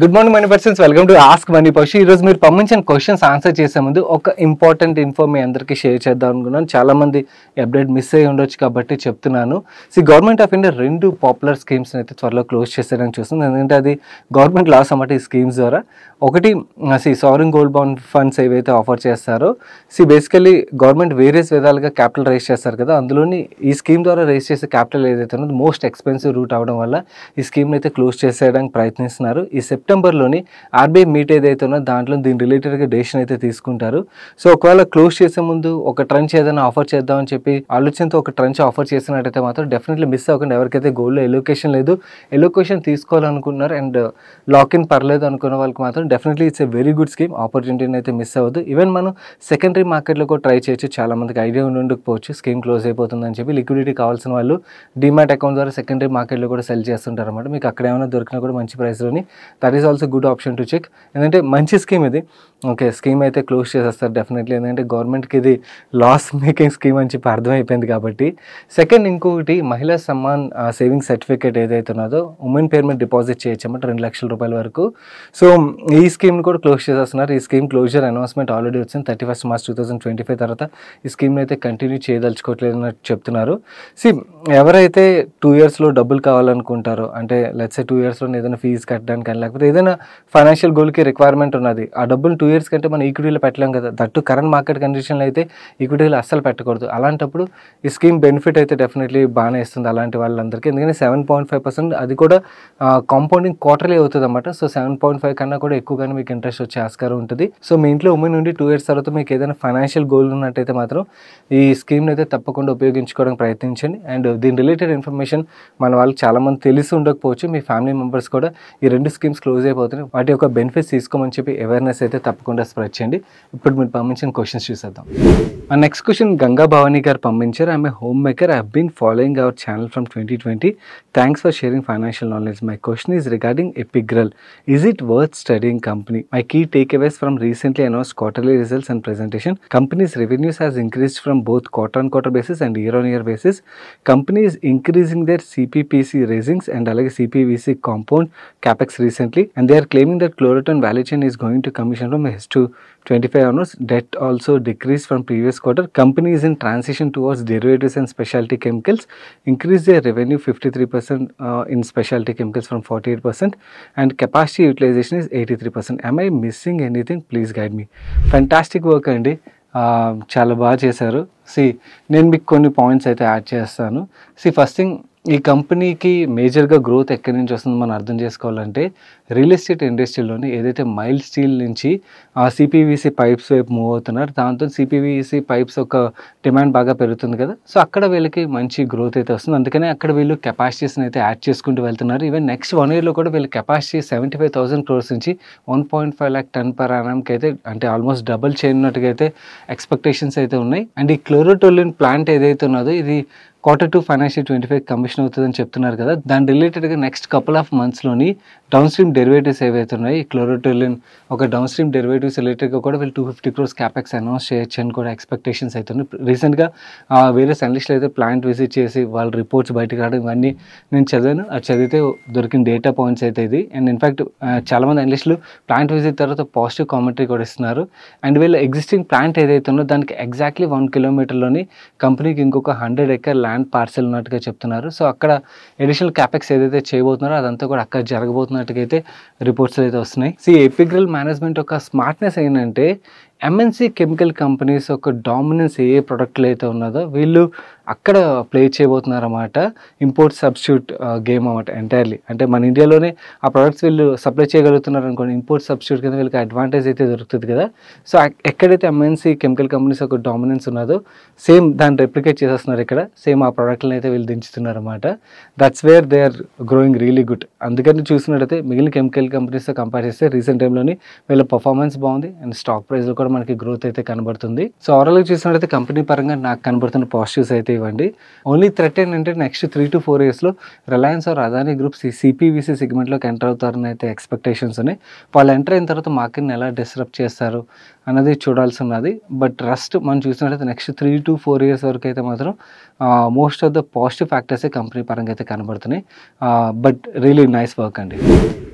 Good morning money persons, welcome to ask money person. ఈ రోజు మీరు పంపించిన క్వశ్చన్స్ ఆన్సర్ చేసే ముందు ఒక ఇంపార్టెంట్ ఇన్ఫో మీ అందరికీ షేర్ చేద్దాం అనుకున్నాను. చాలా మంది అప్డేట్ మిస్ అయ్యి ఉండొచ్చు కాబట్టి చెప్తున్నాను. Government of India 2 popular schemes అయితే త్వరలో క్లోజ్ చేసేయడానికి చూస్తుంది. ఎందుకంటే అది గవర్నమెంట్ లాస్ అన్నమాట. ఈ స్కీమ్స్ ద్వారా ఒకటి సావరిన్ గోల్డ్ బాండ్ ఫండ్స్ ఏవైతే ఆఫర్ చేస్తారో బేసికలీ గవర్నమెంట్ వేరియస్ విధాలుగా క్యాపిటల్ రైజ్ చేస్తారు కదా, అందులోని ఈ స్కీమ్ ద్వారా రైజ్ చేసే క్యాపిటల్ ఏదైతే ఉన్నదో మోస్ట్ ఎక్స్పెన్సివ్ రూట్ అవడం వల్ల ఈ స్కీమ్ని అయితే క్లోజ్ చేసేయడానికి ప్రయత్నిస్తున్నారు. ఈ సెప్టెంబర్లోని ఆర్బీఐ మీట్ ఏదైతే ఉన్నదో దాంట్లో దీని రిలేటెడ్గా డెసిషన్ అయితే తీసుకుంటారు. సో ఒకవేళ క్లోజ్ చేసే ముందు ఒక ట్రంచ్ ఏదైనా ఆఫర్ చేద్దామని చెప్పి ఆలోచనతో ఒక ట్రంచ్ ఆఫర్ చేసినట్టయితే మాత్రం డెఫినెట్లీ మిస్ అవ్వకుండా, ఎవరికైతే గోల్డ్లో ఎలోకేషన్ లేదు, ఎలోకేషన్ తీసుకోవాలనుకున్నారు అండ్ లాక్ ఇన్ పర్లేదు అనుకున్న వాళ్ళకి మాత్రం definitely it's a very good scheme. ఆపర్చునిటీని అయితే మిస్ అవ్వదు. ఈవెన్ మనం సెకండరీ మార్కెట్లో కూడా ట్రై చేయొచ్చు. చాలా మందికి ఐడియా ఉండకపోవచ్చు స్కీమ్ క్లోజ్ అయిపోతుందని చెప్పి. లిక్విడిటీ కావాల్సిన వాళ్ళు డీమ్యాట్ అకౌంట్ ద్వారా సెకండరీ మార్కెట్లో కూడా సెల్ చేస్తుంటారు అనమాట. మీకు అక్కడ ఏమైనా దొరికినా కూడా మంచి ప్రైస్లోని, that is also good option to check. ఎందుకంటే మంచి స్కీమ్ ఇది. ఓకే, స్కీమ్ అయితే క్లోజ్ చేసేస్తారు డెఫినెట్లీ, ఎందుకంటే గవర్నమెంట్కి ఇది లాస్ మేకింగ్ స్కీమ్ అని చెప్పి అర్థమైపోయింది కాబట్టి. సెకండ్, ఇంకొకటి మహిళా సమ్మాన్ సేవింగ్ సర్టిఫికేట్ ఏదైతే ఉన్నదో ఉమెన్ పేరు మీద డిపాజిట్ చేయొచ్చు అన్నమాట 2 లక్షల రూపాయల వరకు. సో ఈ స్కీమ్ని కూడా క్లోజ్ చేసేస్తున్నారు. ఈ స్కీమ్ క్లోజర్ అనౌన్స్మెంట్ ఆల్రెడీ వచ్చింది 31 మార్చ్ 2025 తర్వాత. ఈ స్కీమ్ని అయితే కంటిన్యూ చేయదలుచుకోవట్లేదు అన్నట్టు చెప్తున్నారు. ఎవరైతే 2 ఇయర్స్లో డబ్బులు కావాలనుకుంటారో, అంటే లెట్స్ సే 2 ఇయర్స్లో ఏదైనా ఫీజు కట్టడానికి కానీ లేకపోతే ఏదైనా ఫైనాన్షియల్ గోల్కి రిక్వైర్మెంట్ ఉన్నది, ఆ డబ్బులు 2 ఇయర్స్ కంటే మనం ఈక్విటీలో పెట్టలేం కదా, దట్టు కరెంట్ మార్కెట్ కండిషన్లో అయితే ఈక్విటీలో అస్సలు పెట్టకూడదు. అలాంటప్పుడు ఈ స్కీమ్ బెనిఫిట్ అయితే డెఫినెట్లీ బాగానే ఇస్తుంది అలాంటి వాళ్ళందరికీ. ఎందుకంటే 7.5% అది కూడా కాంపౌండింగ్ క్వార్టర్లీ అవుతుంది అన్నమాట. సో 7.5 కన్నా కూడా ఎక్కువగానే మీకు ఇంట్రెస్ట్ వచ్చే ఆస్కారం ఉంటుంది. సో మీ ఇంట్లో ఉమెన్ నుండి 2 ఇయర్స్ తర్వాత మీకు ఏదైనా ఫైనాన్షియల్ గోల్ ఉన్నట్టయితే మాత్రం ఈ స్కీమ్ని అయితే తప్పకుండా ఉపయోగించుకోవడానికి ప్రయత్నించండి. అండ్ దీని రిలేటెడ్ ఇన్ఫర్మేషన్ మన వాళ్ళకి చాలామంది తెలిసి ఉండకపోవచ్చు. మీ ఫ్యామిలీ మెంబర్స్ కూడా ఈ 2 స్కీమ్స్ క్లోజ్ అయిపోతున్నాయి, వాటి యొక్క బెనిఫిట్స్ తీసుకోమని చెప్పి అవేర్నెస్ అయితే తప్పకుండా స్ప్రెడ్ చేయండి. ఇప్పుడు మీరు పంపించిన క్వశ్చన్స్ చూసేద్దాం. ఆ నెక్స్ట్ క్వశ్చన్ గంగా భవానీ గారు పంపించారు. I'm a home maker. I have been following our channel from 2020. Thanks for sharing financial knowledge. My question is regarding Epigral. Is it worth studying company? My key takeaways from recently announced quarterly results and presentation. Company's revenues has increased from both quarter-on-quarter basis and year-on-year basis. Company is increasing their CPPC raisings and alage CPVC compound capex recently, and they are claiming that chloroton value chain is going to commission from H225 onwards. Debt also decreased from previous quarter. Company is in transition towards derivatives and specialty chemicals. Increase their revenue 53% in specialty chemicals from 48%, and capacity utilization is 83%. Am I missing anything? Please guide me. Fantastic work అండి, చాలా బాగా చేశారు. నేను మీకు కొన్ని points అయితే add చేస్తాను. First thing, ఈ కంపెనీకి మేజర్గా గ్రోత్ ఎక్కడి నుంచి వస్తుందో మనం అర్థం చేసుకోవాలంటే రియల్ ఎస్టేట్ ఇండస్ట్రీలోని ఏదైతే మైల్డ్ స్టీల్ నుంచి సిపివిసి పైప్స్ వైపు మూవ్ అవుతున్నారు, దాంతో సిపివిసి పైప్స్ ఒక డిమాండ్ బాగా పెరుగుతుంది కదా. సో అక్కడ వీళ్ళకి మంచి గ్రోత్ అయితే వస్తుంది. అందుకనే అక్కడ వీళ్ళు కెపాసిటీస్ని అయితే యాడ్ చేసుకుంటూ వెళ్తున్నారు. ఈవెన్ నెక్స్ట్ 1 ఇయర్లో కూడా వీళ్ళ కెపాసిటీ 75,000 crores నుంచి 1.5 lakh ton per annumకి అయితే, అంటే ఆల్మోస్ట్ డబుల్ చేయనట్టుగా అయితే ఎక్స్పెక్టేషన్స్ అయితే ఉన్నాయి. అండ్ ఈ క్లోరోటోలిన్ ప్లాంట్ ఏదైతే ఉన్నదో ఇది Q2 ఫైనాన్షియల్ 25 కమిషన్ అవుతుందని చెప్తున్నారు కదా. దాని రిలేటెడ్గా నెక్స్ట్ కపుల్ ఆఫ్ మంత్స్లోని డౌన్ స్ట్రీమ్ డెరివేటివ్స్ ఏవైతే ఉన్నాయి, క్లోరోటోలిన్ ఒక డౌన్ స్ట్రీమ్ డెరివేటివ్స్ రిలేటెడ్గా కూడా వీళ్ళు 250 crores క్యాపెక్స్ అనౌన్స్ చేయొచ్చు అని కూడా ఎక్స్పెక్టేషన్స్ అవుతున్నాయి. రీసెంట్గా వేరే అనలిస్టులు అయితే ప్లాంట్ విజిట్ చేసి వాళ్ళ రిపోర్ట్స్ బయటకు రావడం ఇవన్నీ నేను చదివాను. అది చదివితే దొరికిన డేటా పాయింట్స్ అయితే ఇది. అండ్ ఇన్ఫ్యాక్ట్ చాలామంది అనలిస్టులు ప్లాంట్ విజిట్ తర్వాత పాజిటివ్ కామెంటరీ కూడా ఇస్తున్నారు. అండ్ వీళ్ళ ఎగ్జిస్టింగ్ ప్లాంట్ ఏదైతే ఉందో దానికి ఎగ్జాక్ట్లీ 1 kilometerలోని కంపెనీకి ఇంకొక 100 acre ల్యాండ్ పార్సెల్ ఉన్నట్టుగా చెప్తున్నారు. సో అక్కడ అడిషనల్ క్యాపెక్స్ ఏదైతే చేయబోతున్నారో అదంతా కూడా అక్కడ జరగబోతున్నట్టుగా అయితే రిపోర్ట్స్ అయితే వస్తున్నాయి. ఎపిగ్రల్ మేనేజ్మెంట్ ఒక స్మార్ట్నెస్ ఏంటంటే ఎంఎన్సి కెమికల్ కంపెనీస్ ఒక డామినెన్స్ ఏ ప్రొడక్ట్లు అయితే ఉన్నదో వీళ్ళు అక్కడ ప్లే చేయబోతున్నారు అన్నమాట. ఇంపోర్ట్ సబ్స్టిట్యూట్ గేమ్ అన్నమాట ఎంటైర్లీ. అంటే మన ఇండియాలోనే ఆ ప్రొడక్ట్స్ వీళ్ళు సప్లై చేయగలుగుతున్నారు అనుకోండి, ఇంపోర్ట్ సబ్స్టిట్యూట్ కింద వీళ్ళకి అడ్వాంటేజ్ అయితే దొరుకుతుంది కదా. సో ఎక్కడైతే ఎంఎన్సి కెమికల్ కంపెనీస్ ఒక డామినెన్స్ ఉన్నదో సేమ్ దాన్ని రెప్లికేట్ చేసేస్తున్నారు ఇక్కడ. సేమ్ ఆ ప్రోడక్ట్లను అయితే వీళ్ళు దించుతున్నారు అన్నమాట. That's where they are growing really good. అందుకని చూసినట్టయితే మిగిలిన కెమికల్ కంపెనీస్తో కంపేర్ చేస్తే రీసెంట్ టైంలోని వీళ్ళ పర్ఫార్మెన్స్ బాగుంది అండ్ స్టాక్ ప్రైస్లో కూడా మనకి గ్రోత్ అయితే కనబడుతుంది. సో ఓవరాల్గా చూసినట్టయితే కంపెనీ పరంగా నాకు కనబడుతున్న పాజిటివ్స్ అయితే ఇవ్వండి. ఓన్లీ థ్రెట్ ఏంటంటే నెక్స్ట్ 3 to 4 yearsలో Reliance or Adani groups CPVC సెగ్మెంట్లోకి ఎంటర్ అవుతారని అయితే ఎక్స్పెక్టేషన్స్ ఉన్నాయి. వాళ్ళు ఎంటర్ అయిన తర్వాత మార్కెట్ని ఎలా డిస్రప్ట్ చేస్తారు అన్నది చూడాల్సి ఉన్నది. బట్ రస్ట్ మనం చూసినట్టయితే నెక్స్ట్ 3 to 4 years వరకు అయితే మాత్రం మోస్ట్ ఆఫ్ ద పాజిటివ్ ఫ్యాక్టర్సే కంపెనీ పరంగా అయితే కనబడుతున్నాయి. బట్ రియలీ నైస్ వర్క్ అండి.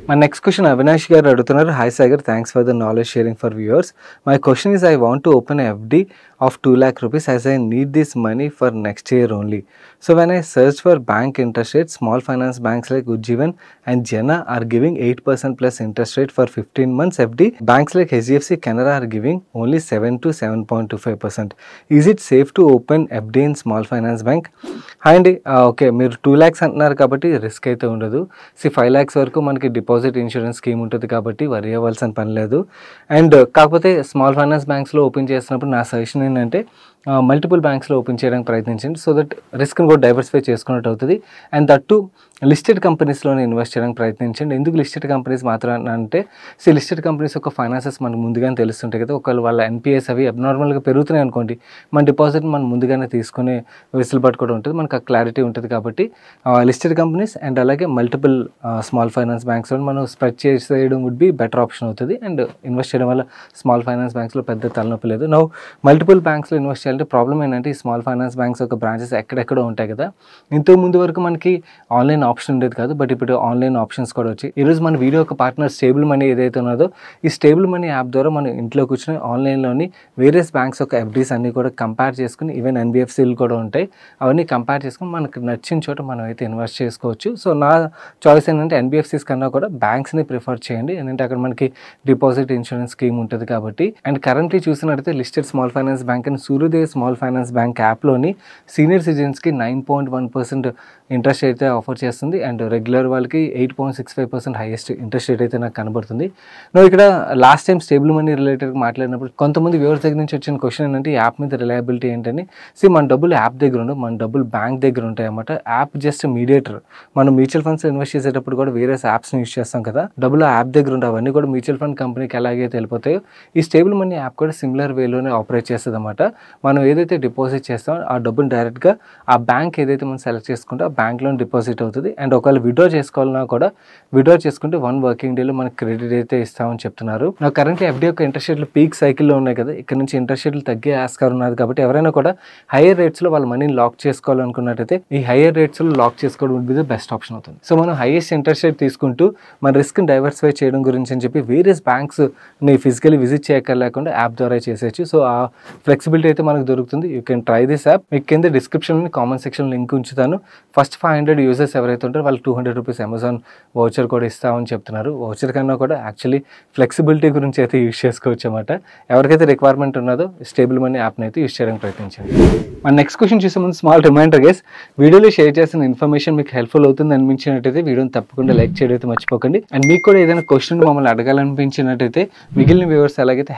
My next question, Avinash garu adugutunnaru. Hi Sagar, thanks for the knowledge sharing for viewers. My question is, I want to open a FD of 2 lakh rupees as I need this money for next year only. So when I search for bank interest rates, small finance banks like Ujjivan and Jana are giving 8% plus interest rate for 15 months FD. Banks like HDFC Canara are giving only 7 to 7.25%. Is it safe to open FD in small finance bank? Hi అండి, okay, మీరు 2 lakhs అంటున్నారు కాబట్టి risk అయితే ఉండదు. 5 lakhs వరకు మనకి deposit insurance scheme ఉంటుంది కాబట్టి వరి అవ్వాల్సిన పని లేదు. అండ్ కాకపోతే స్మాల్ ఫైనాన్స్ బ్యాంక్స్లో ఓపెన్ చేసినప్పుడు నా సజెషన్ ఏంటంటే మల్టిపుల్ బ్యాంక్స్లో ఓపెన్ చేయడానికి ప్రయత్నించండి. సో దట్ రిస్క్ని కూడా డైవర్సిఫై చేసుకున్నట్టు అవుతుంది. అండ్ దట్టు లిస్టెడ్ కంపెనీస్లోనే ఇన్వెస్ట్ చేయడానికి ప్రయత్నించండి. ఎందుకు లిస్టెడ్ కంపెనీస్ మాత్రం అంటే లిస్టెడ్ కంపెనీస్ యొక్క ఫైనాన్సెస్ మనకు ముందుగానే తెలుస్తుంటాయి కదా. ఒకవేళ వాళ్ళ ఎన్పిఎస్ అవి అబ్నార్మల్గా పెరుగుతున్నాయి అనుకోండి, మన డిపాజిట్ మనం ముందుగానే తీసుకునే వెసులుబాటు కూడా ఉంటుంది, మనకు ఆ క్లారిటీ ఉంటుంది. కాబట్టి లిస్టెడ్ కంపెనీస్ అండ్ అలాగే మల్టిపుల్ స్మాల్ ఫైనాన్స్ బ్యాంక్స్లో మనం స్ప్రెడ్ చేసేయడం వుడ్ బి బెటర్ ఆప్షన్ అవుతుంది. అండ్ ఇన్వెస్ట్ చేయడం వల్ల స్మాల్ ఫైనాన్స్ బ్యాంక్స్లో పెద్ద తలనొప్పి లేదు. నౌ మల్టిపుల్ బ్యాంక్స్లో ఇన్వెస్ట్ చేయాలంటే ప్రాబ్లం ఏంటంటే ఈ స్మాల్ ఫైనాన్స్ బ్యాంక్స్ యొక్క బ్రాంచెస్ ఎక్కడెక్కడో ఉంటాయి కదా. ఇంతకు ముందు వరకు మనకి ఆన్లైన్ ఆప్షన్ ఉండేది కాదు, బట్ ఇప్పుడు ఆన్లైన్ ఆప్షన్స్ కూడా వచ్చాయి. ఈరోజు మన వీడియో ఒక పార్ట్నర్ స్టేబుల్ మనీ ఏదైతే ఉన్నదో, ఈ స్టేబుల్ మనీ యాప్ ద్వారా మనం ఇంట్లో కూర్చొని ఆన్లైన్లోని వేరియస్ బ్యాంక్స్ యొక్క ఎఫ్డీస్ అన్నీ కూడా కంపేర్ చేసుకుని, ఈవెన్ ఎన్బిఎఫ్సీలు కూడా ఉంటాయి, అవన్నీ కంపేర్ చేసుకుని మనకు నచ్చిన చోట మనం అయితే ఇన్వెస్ట్ చేసుకోవచ్చు. సో నా చాయిస్ ఏంటంటే ఎన్బిఎఫ్సీస్ కన్నా కూడా బ్యాంక్స్ని ప్రిఫర్ చేయండి, ఎందుకంటే అక్కడ మనకి డిపాజిట్ ఇన్సూరెన్స్ స్కీమ్ ఉంటుంది కాబట్టి. అండ్ కరెంట్లీ చూసినట్టయితే listed small finance bank and Suryoday small finance bank యాప్లోని సీనియర్ సిటిజన్స్కి 9.1% ఇంట్రెస్ట్ అయితే ఆఫర్ చేస్తుంది. అండ్ రెగ్యులర్ వాళ్ళకి 8.65% హైయెస్ట్ ఇంట్రెస్ట్ రేట్ అయితే నాకు కనబడుతుంది. నువ్వు ఇక్కడ last time stable money related మాట్లాడినప్పుడు కొంతమంది వ్యూవర్స్ దగ్గర నుంచి వచ్చిన క్వశ్చన్ ఏంటంటే యాప్ మీద రిలయబిలిటీ ఏంటని. మన డబ్బులు యాప్ దగ్గర ఉండవు, మన డబ్బులు బ్యాంక్ దగ్గర ఉంటాయి అన్నమాట. App just mediator. మనం మ్యూచువల్ ఫండ్స్ ఇన్వెస్ట్ చేసేటప్పుడు కూడా వేరే యాప్స్ని యూస్ చేస్తాం కదా, డబ్బులు యాప్ దగ్గర ఉండవు. అవన్నీ కూడా మ్యూచువల్ ఫండ్ కంపెనీకి ఎలాగైతే వెళ్ళిపోతాయో ఈ స్టేబుల్ మనీ యాప్ కూడా సిమిలర్ వేలోనే ఆపరేట్ చేస్తుంది అన్నమాట. మనం ఏదైతే డిపాజిట్ చేస్తామో ఆ డబ్బులు డైరెక్ట్గా ఆ బ్యాంక్ ఏదైతే మనం సెలెక్ట్ చేసుకుంటే ఆ బ్యాంక్లో డిపాజిట్ అవుతుంది. అండ్ ఒకవేళ విడ్రా చేసుకోవాలన్నా కూడా విడ్రా చేసుకుంటే 1 working డేలో మనకి క్రెడిట్ అయితే ఇస్తామని చెప్తున్నారు. నాకు కరెంట్లీ ఎఫ్డీ యొక్క ఇంట్రెస్ట్ రేట్లు పీక్ సైకిల్లో ఉన్నాయి కదా, ఇక్కడ నుంచి ఇంట్రెస్ట్ రేట్లు తగ్గే ఆస్కారం ఉన్నది. కాబట్టి ఎవరైనా కూడా హైయర్ రేట్స్లో వాళ్ళ మనీని లాక్ చేసుకోవాలనుకున్నట్టయితే ఈ హైయర్ రేట్స్లో లాక్ చేసుకోవడం would be the best option అవుతుంది. సో మనం హైయెస్ట్ ఇంట్రెస్ట్ రేట్ తీసుకుంటూ మన రిస్క్ని డైవర్సిఫై చేయడం గురించి అని చెప్పి వేరియస్ బ్యాంక్స్ని ఫిజికలీ విజిట్ చేయలేకుండా యాప్ ద్వారా చేసేయచ్చు. సో ఆ ఫ్లెక్సిబిలిటీ అయితే మనకు దొరుకుతుంది. You can try this app. మీకు కింద డిస్క్రిప్షన్లో కామెంట్ సెక్షన్ లింక్ ఉంచుతాను. ఫస్ట్ 500 యూజర్స్ ఎవరైతే ఉంటారో వాళ్ళు 200 రూపీస్ అమెజాన్ వౌచర్ కూడా ఇస్తామని చెప్తున్నారు. వౌచర్ కన్నా కూడా యాక్చువల్లీ ఫ్లెక్సిబిలిటీ గురించి అయితే యూజ్ చేసుకోవచ్చు అన్నమాట. ఎవరికైతే రిక్వైర్మెంట్ ఉన్నదో స్టేబుల్ మనీ యాప్ని అయితే యూజ్ చేయడానికి ప్రయత్నించండి. మన నెక్స్ట్ క్వశ్చన్ చూసే ముందు స్మాల్ రిమైండర్ గైస్, వీడియోలో షేర్ చేసిన ఇన్ఫర్మేషన్ మీకు హెల్ప్ఫుల్ అవుతుంది అనిపించినట్టయితే వీడియోని తప్పకుండా లైక్ చేయడం అయితే మర్చిపోకండి. అండ్ మీకు కూడా ఏదైనా క్వశ్చన్ మమ్మల్ని అడగాలనిపించినట్టయితే మిగిలిన వ్యూవర్స్ ఎలాగైతే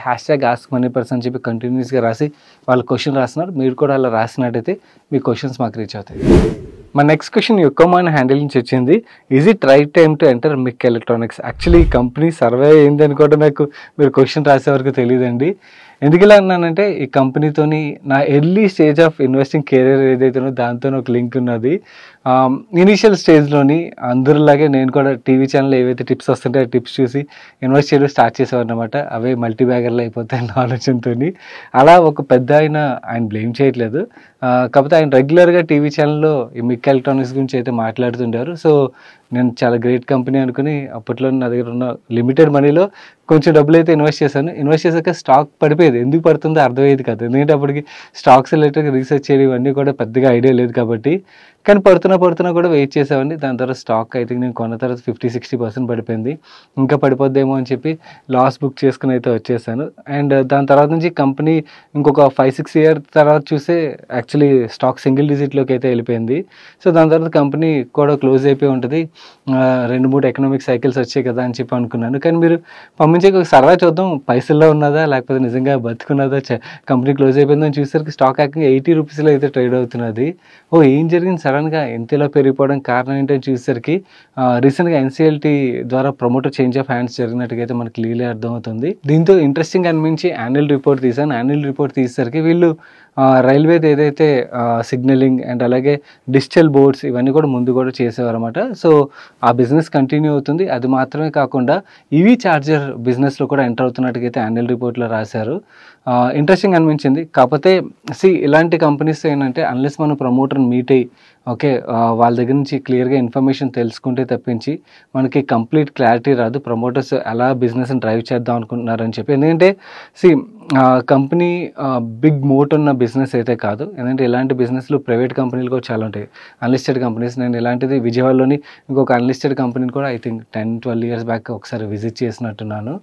#AskMoneyPerson అని చెప్పి కంటిన్యూస్గా రాసి వాళ్ళ క్వశ్చన్ రాస్తున్నారు, మీరు కూడా అలా రాసినట్టయితే మీ క్వశ్చన్స్ మాకు రీచ్ అవుతాయి. మా నెక్స్ట్ క్వశ్చన్ యొక్కమాన్ హ్యాండిల్ నుంచి వచ్చింది. Is it right time to enter మిక్ ఎలక్ట్రానిక్స్? యాక్చువల్లీ ఈ కంపెనీ సర్వే అయిందని కూడా నాకు మీరు క్వశ్చన్ రాసే వరకు తెలియదండి. ఎందుకు ఇలా అన్నానంటే ఈ కంపెనీతోని నా early stage of investing career ఏదైతే ఉన్నదో దాంతో ఒక లింక్ ఉన్నది. ఇనీషియల్ స్టేజ్లోని అందరిలాగే నేను కూడా టీవీ ఛానల్ ఏవైతే టిప్స్ వస్తుంటాయో ఆ టిప్స్ చూసి ఇన్వెస్ట్ చేయడం స్టార్ట్ చేసేవారు అనమాట. అవే మల్టీ బ్యాగర్లు అయిపోతాయన్న ఆలోచనతో. అలా ఒక పెద్ద ఆయన బ్లేమ్ చేయట్లేదు, కాకపోతే ఆయన రెగ్యులర్గా టీవీ ఛానల్లో ఈ మిక్ ఎలక్ట్రానిక్స్ గురించి అయితే మాట్లాడుతుంటారు. సో నేను చాలా గ్రేట్ కంపెనీ అనుకుని అప్పట్లో నా దగ్గర ఉన్న లిమిటెడ్ మనీలో కొంచెం డబ్బులు అయితే ఇన్వెస్ట్ చేశాను. ఇన్వెస్ట్ చేశాక స్టాక్ పడిపోయేది, ఎందుకు పడుతుందో అర్థమయ్యేది కాదు. ఎందుకంటే అప్పటికి స్టాక్స్ రిలేటెడ్గా రీసెర్చ్ చేయడం ఇవన్నీ కూడా పెద్దగా ఐడియా లేదు కాబట్టి. కానీ పడుతున్నా కూడా వెయిట్ చేసేవాడిని. దాని తర్వాత స్టాక్ అయితే నేను కొన్న తర్వాత 50-60% పడిపోయింది. ఇంకా పడిపోద్దేమో అని చెప్పి లాస్ బుక్ చేసుకుని అయితే వచ్చేసాను. అండ్ దాని తర్వాత నుంచి కంపెనీ ఇంకొక 5-6 years తర్వాత చూస్తే యాక్చువల్లీ స్టాక్ సింగిల్ డిజిట్లోకి అయితే వెళ్ళిపోయింది. సో దాని తర్వాత కంపెనీ కూడా క్లోజ్ అయిపోయి ఉంటుంది. 2-3 ఎకనామిక్ సైకిల్స్ వచ్చాయి కదా అని చెప్పి అనుకున్నాను. కానీ మీరు పంపించే ఒక సరదా చూద్దాం పైసల్లో ఉన్నదా లేకపోతే నిజంగా బతుకున్నదా, కంపెనీ క్లోజ్ అయిపోయిందని చూసేసరికి స్టాక్ ఏకంగా 80 రూపీస్లో అయితే ట్రేడ్ అవుతున్నది. ఏం జరిగింది సడన్గా ఎంతలా పెరిగిపోవడం కారణం ఏంటని చూసేసరికి రీసెంట్గా ఎన్సీఎల్టీ ద్వారా ప్రమోటర్ చేంజ్ ఆఫ్ హ్యాండ్స్ జరిగినట్టుగా అయితే మనకి క్లియర్లీ అర్థమవుతుంది. దీంతో ఇంట్రెస్టింగ్ అనిపించి యాన్యువల్ రిపోర్ట్ తీసాను. యాన్యువల్ రిపోర్ట్ తీసేసరికి వీళ్ళు రైల్వేది ఏదైతే సిగ్నలింగ్ అండ్ అలాగే డిజిటల్ బోర్డ్స్ ఇవన్నీ కూడా ముందు కూడా చేసేవారు అనమాట. సో ఆ బిజినెస్ కంటిన్యూ అవుతుంది. అది మాత్రమే కాకుండా ఈవీ ఛార్జర్ బిజినెస్లో కూడా ఎంటర్ అవుతున్నట్టుగా అయితే యాన్యువల్ రిపోర్ట్లో రాశారు. ఇంట్రెస్టింగ్ అనిపించింది. కాకపోతే ఇలాంటి కంపెనీస్ ఏంటంటే అన్లెస్ మనం ప్రమోటర్ని మీట్ అయ్యి ఓకే వాళ్ళ దగ్గర నుంచి క్లియర్గా ఇన్ఫర్మేషన్ తెలుసుకుంటే తప్పించి మనకి కంప్లీట్ క్లారిటీ రాదు ప్రమోటర్స్ ఎలా బిజినెస్ని డ్రైవ్ చేద్దాం అనుకుంటున్నారని చెప్పి. ఎందుకంటే కంపెనీ బిగ్ మోట్ ఉన్న బిజినెస్ అయితే కాదు. ఎందుకంటే ఇలాంటి బిజినెస్లు ప్రైవేట్ కంపెనీలు కూడా చాలా ఉంటాయి, అన్లిస్టెడ్ కంపెనీస్. నేను ఇలాంటిది విజయవాడలోని ఇంకొక అన్లిస్టెడ్ కంపెనీని కూడా ఐ థింక్ 10-12 years బ్యాక్ ఒకసారి విజిట్ చేసినట్టున్నాను.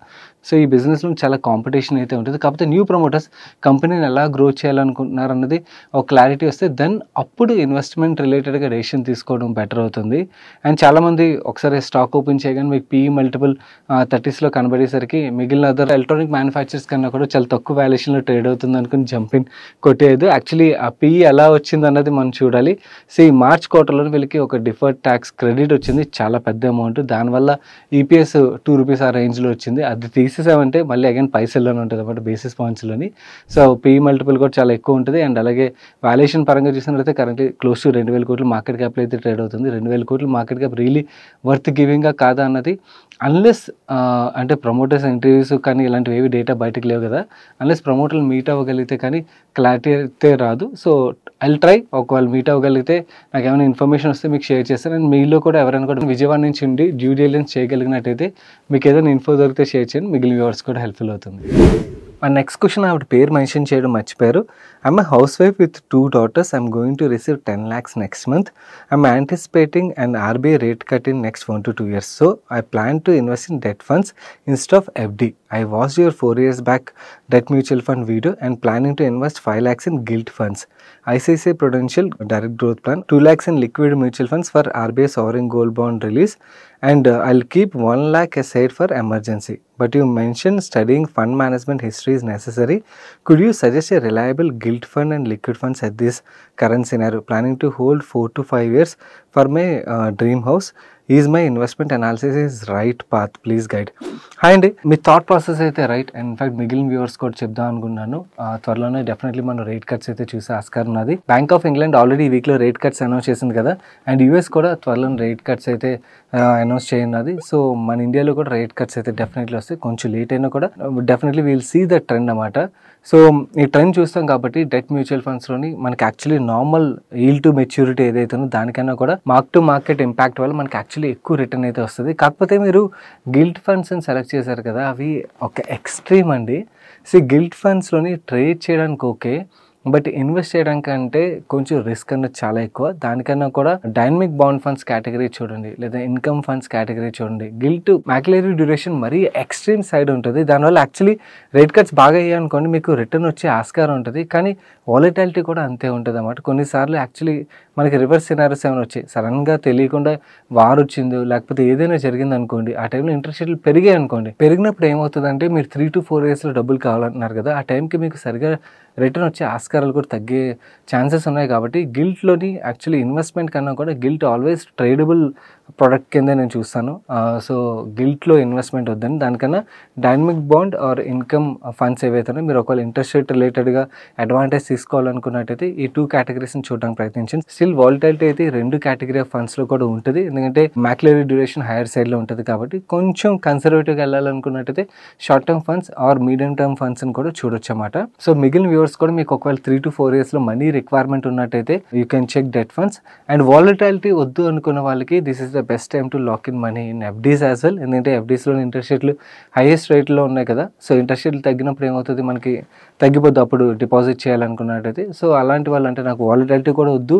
సో ఈ బిజినెస్లో చాలా కాంపిటీషన్ అయితే ఉంటుంది. కాకపోతే న్యూ ప్రమోటర్స్ కంపెనీని ఎలా గ్రో చేయాలనుకుంటున్నారు అన్నది ఒక క్లారిటీ వస్తే దెన్ అప్పుడు ఇన్వెస్ట్మెంట్ రిలేటెడ్గా డెసిషన్ తీసుకోవడం బెటర్ అవుతుంది. అండ్ చాలామంది ఒకసారి స్టాక్ ఓపెన్ చేయగానే మీకు PE మల్టిపుల్ 30s కనబడేసరికి మిగిలిన అదర్ ఎలక్ట్రానిక్ మ్యానుఫ్యాక్చర్స్ కన్నా కూడా చాలా తక్కువ వాల్యుయేషన్లో ట్రేడ్ అవుతుంది అనుకుని జంపిన్ కొట్టేది. యాక్చువల్లీ ఆ PE ఎలా వచ్చింది అన్నది మనం చూడాలి. మార్చ్ క్వార్టర్లో వీళ్ళకి ఒక డిఫర్డ్ ట్యాక్స్ క్రెడిట్ వచ్చింది, చాలా పెద్ద అమౌంట్. దానివల్ల EPS 2 రూపీస్ ఆ రేంజ్లో వచ్చింది. అది తీసేసామంటే మళ్ళీ అగైన్ పైసల్లోనే ఉంటుంది అన్నమాట, బేసిస్ పాయింట్స్లోని. సో PE మల్టిపుల్ కూడా చాలా ఎక్కువ ఉంటుంది. అండ్ అలాగే వాల్యుయేషన్ పరంగా చూసినట్లయితే కరెంట్లీ క్లోజ్ టు 2,000 కోట్లు మార్కెట్ క్యాప్లో అయితే ట్రేడ్ అవుతుంది. 2,000 కోట్లు మార్కెట్ క్యాప్ రియలీ వర్త్ గివింగ్గా కాదా అన్నది అన్లెస్ అంటే ప్రమోటర్స్ ఇంటర్వ్యూస్ కానీ ఇలాంటివి ఏవి డేటా బయటకు లేవు కదా, అన్లెస్ ప్రమోటర్లు మీట్ అవ్వగలిగితే కానీ క్లారిటీ అయితే రాదు. సో ఐ ట్రై, ఒకవేళ మీట్ అవ్వగలిగితే నాకు ఏమైనా ఇన్ఫర్మేషన్ వస్తే మీకు షేర్ చేస్తాను. అండ్ మీలో కూడా ఎవరైనా కూడా విజయవాడ నుంచి ఉండి డ్యూ డిలిజెన్స్ చేయగలిగినట్టయితే మీకు ఏదైనా ఇన్ఫో దొరికితే షేర్ చేయండి, మిగిలిన వ్యూవర్స్ కూడా హెల్ప్ఫుల్ అవుతుంది. My next question, ఆవిడ పేరు మెన్షన్ చేయడం మర్చిపోయారు. I'm a housewife with 2 daughters. I'm going to receive 10 lakhs next month. I'm anticipating an RBI rate cut in next 1 to 2 years. So I plan to invest in debt funds instead of FD. I watched your 4 years back debt mutual fund video and planning to invest 5 lakhs in gilt funds. ICICI Prudential direct growth plan, 2 lakhs in liquid mutual funds for RBI sovereign gold bond release, and I'll keep 1 lakh aside for emergency. But you mentioned studying fund management history is necessary. Could you suggest a reliable gilt fund and liquid funds at this current scenario? Planning to hold 4 to 5 years for my dream house. Is my investment analysis is right path? Please guide. Hi అండి, మీ thought process అయితే right. And in fact మిగిలిన viewers కూడా చెప్దాం అనుకున్నాను. త్వరలోనే definitely మనం rate cuts అయితే చూసే ఆస్కారం ఉన్నది. బ్యాంక్ ఆఫ్ ఇంగ్లాండ్ ఆల్రెడీ ఈ వీక్లో రేట్ కట్స్ అనౌన్స్ చేసింది కదా, అండ్ US కూడా త్వరలో రేట్ కట్స్ అయితే అనౌన్స్ చేయనున్నది. సో మన ఇండియాలో కూడా రేట్ కట్స్ అయితే డెఫినెట్లీ వస్తాయి, కొంచెం లేట్ అయినా కూడా definitely will see the trend అన్నమాట. సో ఈ ట్రెండ్ చూస్తాం కాబట్టి డెట్ మ్యూచువల్ ఫండ్స్లోని మనకి actually normal yield to maturity ఏదైతుందో దానికన్నా కూడా మార్క్ టు మార్కెట్ ఇంపాక్ట్ వల్ల మనకి యాక్చువల్లీ ఎక్కువ రిటర్న్ అయితే వస్తుంది. కాకపోతే మీరు గిల్ట్ ఫండ్స్ని సెలెక్ట్ చేశారు కదా, అవి ఒక ఎక్స్ట్రీమ్ అండి. గిల్ట్ ఫండ్స్లోని ట్రేడ్ చేయడానికి ఓకే, బట్ ఇన్వెస్ట్ చేయడానికంటే కొంచెం రిస్క్ అన్నది చాలా ఎక్కువ. దానికన్నా కూడా డైనమిక్ బాండ్ ఫండ్స్ కేటగిరీ చూడండి, లేదా ఇన్కమ్ ఫండ్స్ కేటగిరీ చూడండి. గిల్ట్ మ్యాక్యులరీ డ్యూరేషన్ మరీ ఎక్స్ట్రీమ్ సైడ్ ఉంటుంది. దానివల్ల యాక్చువల్లీ రేట్ కట్స్ బాగా అయ్యాయి అనుకోండి, మీకు రిటర్న్ వచ్చే ఆస్కారం ఉంటుంది, కానీ వాలటిలిటీ కూడా అంతే ఉంటుంది అన్నమాట. కొన్నిసార్లు యాక్చువల్లీ మనకి రివర్స్ సినారీస్ ఏమైనా వచ్చాయి, సడన్గా తెలియకుండా వార్ వచ్చిందో లేకపోతే ఏదైనా జరిగింది అనుకోండి, ఆ టైంలో ఇంట్రెస్ట్ రేట్లు పెరిగాయి అనుకోండి. పెరిగినప్పుడు ఏమవుతుందంటే మీరు 3 to 4 yearsలో డబ్బులు కావాలంటున్నారు కదా, ఆ టైంకి మీకు సరిగా రిటర్న్ వచ్చే ఆస్కారాలు కూడా తగ్గే ఛాన్సెస్ ఉన్నాయి. కాబట్టి గిల్ట్లోని యాక్చువల్లీ ఇన్వెస్ట్మెంట్ కన్నా కూడా గిల్ట్ ఆల్వేస్ ట్రేడబుల్ ప్రోడక్ట్ కింద నేను చూస్తాను. సో గిల్ట్లో ఇన్వెస్ట్మెంట్ వద్దని, దానికన్నా dynamic bond or income funds ఏవైతే మీరు ఒకవేళ ఇంట్రెస్ట్ రేట్ రిలేటెడ్గా అడ్వాంటేజ్ తీసుకోవాలనుకున్నట్టయితే ఈ 2 కేటగిరీస్ని చూడడానికి ప్రయత్నించండి. స్టిల్ వాలటిలిటీ అయితే ఈ 2 కేటగిరీ ఆఫ్ ఫండ్స్లో కూడా ఉంటుంది, ఎందుకంటే మ్యాక్యులరీ డ్యూరేషన్ హైయర్ సైడ్లో ఉంటుంది. కాబట్టి కొంచెం కన్సర్వేటివ్గా వెళ్ళాలనుకున్నట్టయితే short term funds or medium term ఫండ్స్ని కూడా చూడొచ్చు అన్నమాట. సో మిగిలిన వ్యూవర్స్ కూడా మీకు ఒకవేళ 3 to 4 yearsలో మనీ రిక్వైర్మెంట్ ఉన్నట్టయితే you can check debt funds. And volatility వద్దు అనుకున్న వాళ్ళకి this is the best time to lock in money in FDs as well. ఎందుకంటే FDస్లో ఇంట్రెస్ట్ రేట్లు హైయెస్ట్ రేట్లో ఉన్నాయి కదా, సో ఇంట్రెస్ట్ రేట్లు తగ్గినప్పుడు ఏమవుతుంది, మనకి తగ్గిపోద్ది అప్పుడు డిపాజిట్ చేయాలనుకున్నట్టయితే. సో అలాంటి వాళ్ళు అంటే నాకు వాలటిలిటీ కూడా వద్దు,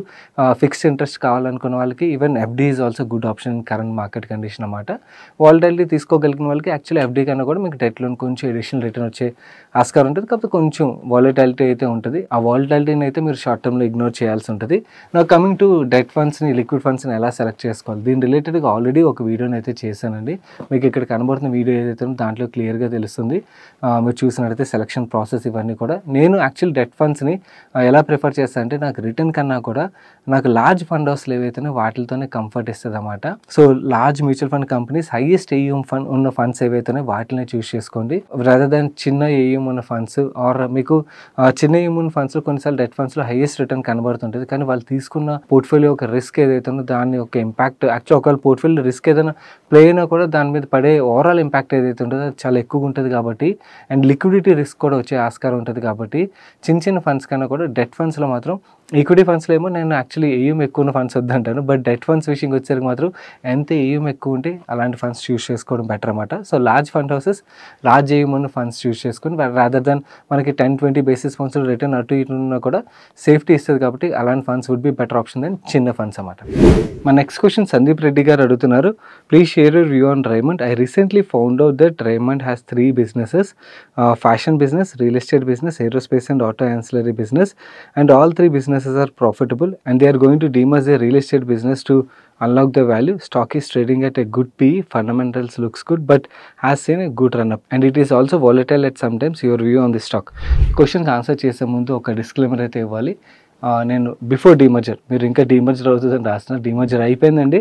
ఫిక్స్డ్ ఇంట్రెస్ట్ కావాలనుకున్న వాళ్ళకి even FD is also good option in current market condition అన్నమాట. వాలటిలిటీ తీసుకోగలిగిన వాళ్ళకి యాక్చువల్లీ FD కన్నా కూడా మీకు డెట్లో కొంచెం ఎడిషనల్ రిటర్న్ వచ్చే ఆస్కారం ఉంటుంది, కాకపోతే కొంచెం వాలటిలిటీ అయితే ఉంటుంది. ఆ వాలటిలిటీని అయితే మీరు షార్ట్ టర్మ్లో ఇగ్నోర్ చేయాల్సి ఉంటుంది. నా కమింగ్ టు డెట్ ఫండ్స్ని, లిక్విడ్ ఫండ్స్ని ఎలా సెలెక్ట్ చేసుకోవాలి, దీని రిలేటెడ్గా ఆల్రెడీ ఒక వీడియోని అయితే చేశానండి. మీకు ఇక్కడ కనబడుతున్న వీడియో ఏదైతే దాంట్లో క్లియర్గా తెలుస్తుంది. మీరు చూసినట్టయితే సెలక్షన్ ప్రాసెస్ ఇవన్నీ కూడా. నేను యాక్చువల్ డెట్ ఫండ్స్ని ఎలా ప్రిఫర్ చేస్తాను అంటే నాకు రిటర్న్ కన్నా కూడా నాకు లార్జ్ ఫండ్ హౌస్లు ఏవైతే వాటితోనే కంఫర్ట్ ఇస్తుంది అన్నమాట. So large mutual fund companies highest AUM fund ఉన్న ఫండ్స్ ఏవైతే వాటిని చూస్ చేసుకోండి, రదర్ దాన్ చిన్న AUM ఉన్న ఫండ్స్ ఆర్ మీకు చిన్న AUM ఉన్న ఫండ్స్లో కొన్నిసార్లు డెట్ ఫండ్స్లో హైయెస్ట్ రిటర్న్ కనబడుతుంటుంది. కానీ వాళ్ళు తీసుకున్న పోర్ట్ఫోలియో ఒక రిస్క్ ఏదైతే ఉందో దాని యొక్క ఇంపాక్ట్ యాక్చువల్ ఒకవేళ పోర్ట్ఫోలియో రిస్క్ ఏదైనా ప్లే అయినా కూడా దాని మీద పడే ఓవరాల్ ఇంపాక్ట్ ఏదైతే ఉంటుందో అది చాలా ఎక్కువగా ఉంటుంది కాబట్టి అండ్ లిక్విడిటీ రిస్క్ కూడా వచ్చే ఆస్కారం ఉంటుంది కాబట్టి చిన్న ఫండ్స్ కన్నా కూడా డెట్ ఫండ్స్లో మాత్రం ఈక్విటీ ఫండ్స్లో ఏమో నేను యాక్చువల్లీ ఏఎం ఎక్కువ ఉన్న ఫండ్స్ వద్దంటాను. బట్ డెట్ ఫండ్స్ విషయంకి వచ్చేసరికి మాత్రం ఎంత ఏఎం ఎక్కువ ఉంటే అలాంటి ఫండ్స్ చూస్ చేసుకోవడం బెటర్ అనమాట. So large fund houses large AM ఉన్న ఫండ్స్ చూస్ చేసుకొని రాదర్ దాన్ మనకి 10-20 బేసిస్ పాయింట్స్ రిటర్న్ అటు ఇటు ఉన్నా కూడా సేఫ్టీ ఇస్తుంది కాబట్టి అలాంటి funds would be better option then చిన్న ఫండ్స్ అన్నమాట. మా నెక్స్ట్ క్వశ్చన్ సందీప్ రెడ్డి గారు అడుగుతున్నారు. Please share your view on Raymond. I recently found out that Raymond has 3 businesses, fashion business, real estate business, aerospace and auto ancillary business, and all 3 businesses are profitable and they are going to demerge their real estate business to unlock the value. Stock is trading at a good PE, fundamentals looks good but has seen a good run up and it is also volatile at sometimes. Your view on the stock. క్వశ్చన్కి answer చేసే ముందు ఒక disclaimer అయితే ఇవ్వాలి. నేను before demerger, మీరు ఇంకా demerger అవుతుందని రాస్తున్నారు, డీమర్జర్ అయిపోయిందండి.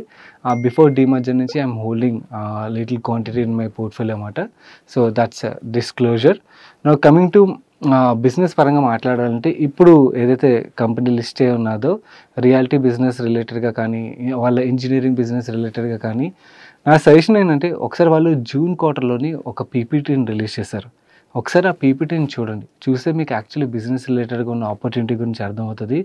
బిఫోర్ డీమర్జర్ నుంచి I'm holding little quantity in my portfolio అన్నమాట. So that's disclosure. Now coming to business పరంగా మాట్లాడాలంటే ఇప్పుడు ఏదైతే కంపెనీ లిస్ట్ అయి ఉన్నదో రియాలిటీ బిజినెస్ రిలేటెడ్గా కానీ వాళ్ళ ఇంజనీరింగ్ బిజినెస్ రిలేటెడ్గా కానీ నా సజెషన్ ఏంటంటే ఒకసారి వాళ్ళు జూన్ క్వార్టర్లోని ఒక పీపీటీని రిలీజ్ చేశారు. ఒకసారి ఆ పీపీటీని చూడండి, చూస్తే మీకు యాక్చువల్లీ బిజినెస్ రిలేటెడ్గా ఉన్న ఆపర్చునిటీ గురించి అర్థమవుతుంది.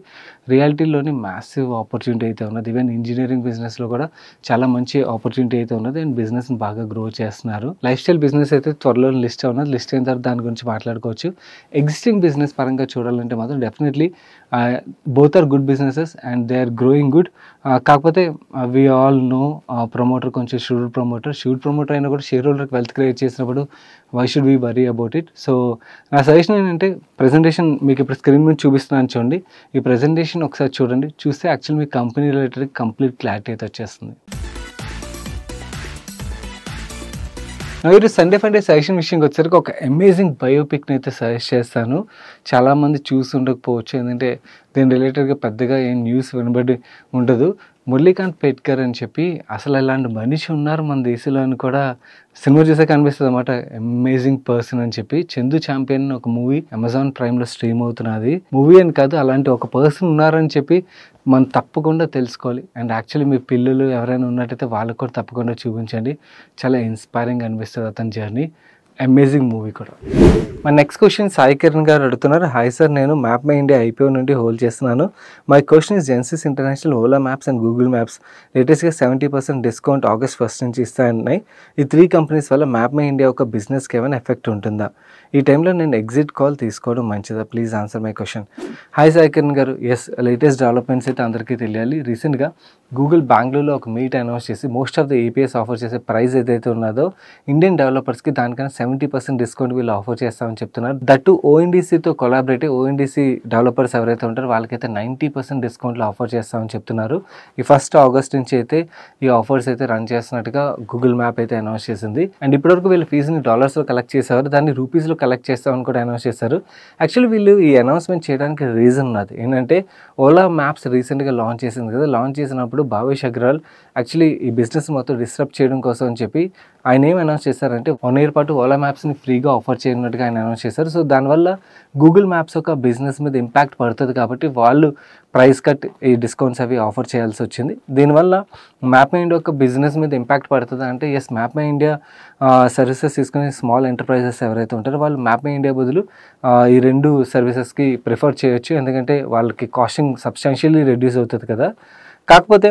రియాలిటీలోని మ్యాసివ్ ఆపర్చునిటీ అయితే ఉన్నది. ఈవెన్ ఇంజనీరింగ్ బిజినెస్లో కూడా చాలా మంచి ఆపర్చునిటీ అయితే ఉన్నది అండ్ బిజినెస్ని బాగా గ్రో చేస్తున్నారు. లైఫ్ స్టైల్ బిజినెస్ అయితే త్వరలో లిస్ట్ ఉన్నది. లిస్ట్ అయిన తర్వాత దాని గురించి మాట్లాడుకోవచ్చు. ఎగ్జిస్టింగ్ బిజినెస్ పరంగా చూడాలంటే మాత్రం definitely both are good businesses and they are growing good. కాకపోతే వీ ఆల్ నో ప్రమోటర్ కొంచెం షూడ్ ప్రమోటర్ అయినా కూడా షేర్ హోల్డర్కి వెల్త్ క్రియేట్ చేసినప్పుడు why should we worry about it. So నా సజెషన్ ఏంటంటే ప్రెజెంటేషన్ మీకు ఇప్పుడు స్క్రీన్ మీద చూపిస్తున్నాను చూడండి. ఈ ప్రెజెంటేషన్ ఒకసారి చూడండి, చూస్తే యాక్చువల్ మీ కంపెనీ రిలేటెడ్ కంప్లీట్ క్లారిటీ అయితే వచ్చేస్తుంది. ఈరోజు సండే ఫండే సజెషన్ విషయంకి వచ్చేసరికి ఒక అమేజింగ్ బయోపిక్ని అయితే సజెస్ట్ చేస్తాను. చాలామంది చూసి ఉండకపోవచ్చు, ఎందుకంటే దీని రిలేటెడ్గా పెద్దగా ఏం న్యూస్ వినబడి ఉండదు. మురళీకాంత్ పేట్కర్ అని చెప్పి అసలు ఇలాంటి మనిషి ఉన్నారు మన దేశంలో అని కూడా సినిమా చూసే కనిపిస్తుంది అన్నమాట. అమేజింగ్ పర్సన్ అని చెప్పి చందు ఛాంపియన్ ఒక మూవీ అమెజాన్ ప్రైమ్లో స్ట్రీమ్ అవుతున్నది. మూవీ అని కాదు, అలాంటి ఒక పర్సన్ ఉన్నారని చెప్పి మనం తప్పకుండా తెలుసుకోవాలి. అండ్ యాక్చువల్లీ మీ పిల్లలు ఎవరైనా ఉన్నట్టయితే వాళ్ళకు కూడా తప్పకుండా చూపించండి. చాలా ఇన్స్పైరింగ్ అనిపిస్తుంది అతని జర్నీ. అమేజింగ్ మూవీ కూడా. మా నెక్స్ట్ క్వశ్చన్ సాయి కిరణ్ గారు అడుగుతున్నారు. హాయ్ సార్, నేను మ్యాప్ మై ఇండియా ఐపీఓ నుండి హోల్డ్ చేస్తున్నాను. My question is జెన్సిస్ international, Ola maps and Google maps లేటెస్ట్గా 70% డిస్కౌంట్ ఆగస్ట్ 1 నుంచి ఇస్తాయన్నాయి. ఈ 3 కంపెనీస్ వల్ల మ్యాప్ మై ఇండియా ఒక బిజినెస్కి ఏమైనా ఎఫెక్ట్ ఉంటుందా? ఈ టైంలో నేను ఎగ్జిట్ కాల్ తీసుకోవడం మంచిదా? Please answer my question. Hi Sai Kiran గారు, ఎస్, లేటెస్ట్ డెవలప్మెంట్స్ అయితే అందరికీ తెలియాలి. రీసెంట్గా గూగుల్ బెంగళూరులో ఒక మీట్ అనౌన్స్ చేసి most of the APS offer చేసే ప్రైస్ ఏదైతే ఉన్నదో ఇండియన్ డెవలపర్స్కి దానికన్నా 70% డిస్కౌంట్ వీళ్ళు ఆఫర్ చేస్తామని చెప్తున్నారు. దట్టు ఓఎన్డీసీతో కొలాబరేట్ ఓఎన్డీసీ డెవలపర్స్ ఎవరైతే ఉంటారో వాళ్ళకైతే 90% డిస్కౌంట్లో ఆఫర్ చేస్తామని చెప్తున్నారు. ఈ 1 ఆగస్ట్ నుంచి అయితే ఈ ఆఫర్స్ అయితే రన్ చేస్తున్నట్టుగా గూగుల్ మ్యాప్ అయితే అనౌన్స్ చేసింది. అండ్ ఇప్పటివరకు వీళ్ళు ఫీజుని డాలర్స్లో కలెక్ట్ చేసేవారు, దాన్ని రూపీస్లో కలెక్ట్ చేస్తామని కూడా అనౌన్స్ చేశారు. యాక్చువల్లీ వీళ్ళు ఈ అనౌన్స్మెంట్ చేయడానికి రీజన్ ఉన్నది ఏంటంటే ఓలా మ్యాప్స్ రీసెంట్గా లాంచ్ చేసింది కదా. లాంచ్ చేసినప్పుడు భావేష్ అగ్రవాల్ యాక్చువల్లీ ఈ బిజినెస్ మొత్తం డిస్టర్బ్ చేయడం కోసం అని చెప్పి ఆయన ఏం అనౌన్స్ చేశారంటే 1 year పాటు ఓలా మ్యాప్స్ని ఫ్రీగా ఆఫర్ చేయనట్టుగా ఆయన అనౌన్స్ చేశారు. సో దానివల్ల గూగుల్ మ్యాప్స్ ఒక బిజినెస్ మీద ఇంపాక్ట్ పడుతుంది కాబట్టి వాళ్ళు ప్రైస్ కట్ ఈ డిస్కౌంట్స్ అవి ఆఫర్ చేయాల్సి వచ్చింది. దీనివల్ల మ్యాప్ మై ఇండియా ఒక బిజినెస్ మీద ఇంపాక్ట్ పడుతుంది అంటే yes, Map My India services తీసుకునే స్మాల్ ఎంటర్ప్రైజెస్ ఎవరైతే ఉంటారో వాళ్ళు మ్యాప్ మై ఇండియా బదులు ఈ 2 సర్వీసెస్కి ప్రిఫర్ చేయొచ్చు, ఎందుకంటే వాళ్ళకి కాస్టింగ్ సబ్స్టాన్షియల్లీ రెడ్యూస్ అవుతుంది కదా. కాకపోతే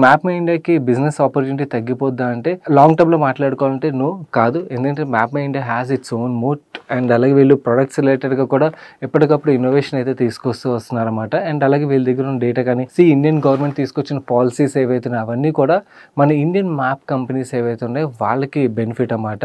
మ్యాప్ మై ఇండియాకి బిజినెస్ ఆపర్చునిటీ తగ్గిపోద్దా అంటే లాంగ్ టర్మ్లో మాట్లాడుకోవాలంటే నో కాదు. ఎందుకంటే Map My India has its own moat and అలాగే వీళ్ళు ప్రొడక్ట్స్ రిలేటెడ్గా కూడా ఎప్పటికప్పుడు ఇన్నోవేషన్ అయితే తీసుకొస్తూ వస్తున్నారన్నమాట. అండ్ అలాగే వీళ్ళ దగ్గర ఉన్న డేటా కానీ ఇండియన్ గవర్నమెంట్ తీసుకొచ్చిన పాలసీస్ ఏవైతే ఉన్నాయో అవన్నీ కూడా మన ఇండియన్ మ్యాప్ కంపెనీస్ ఏవైతే ఉన్నాయో వాళ్ళకి బెనిఫిట్ అన్నమాట.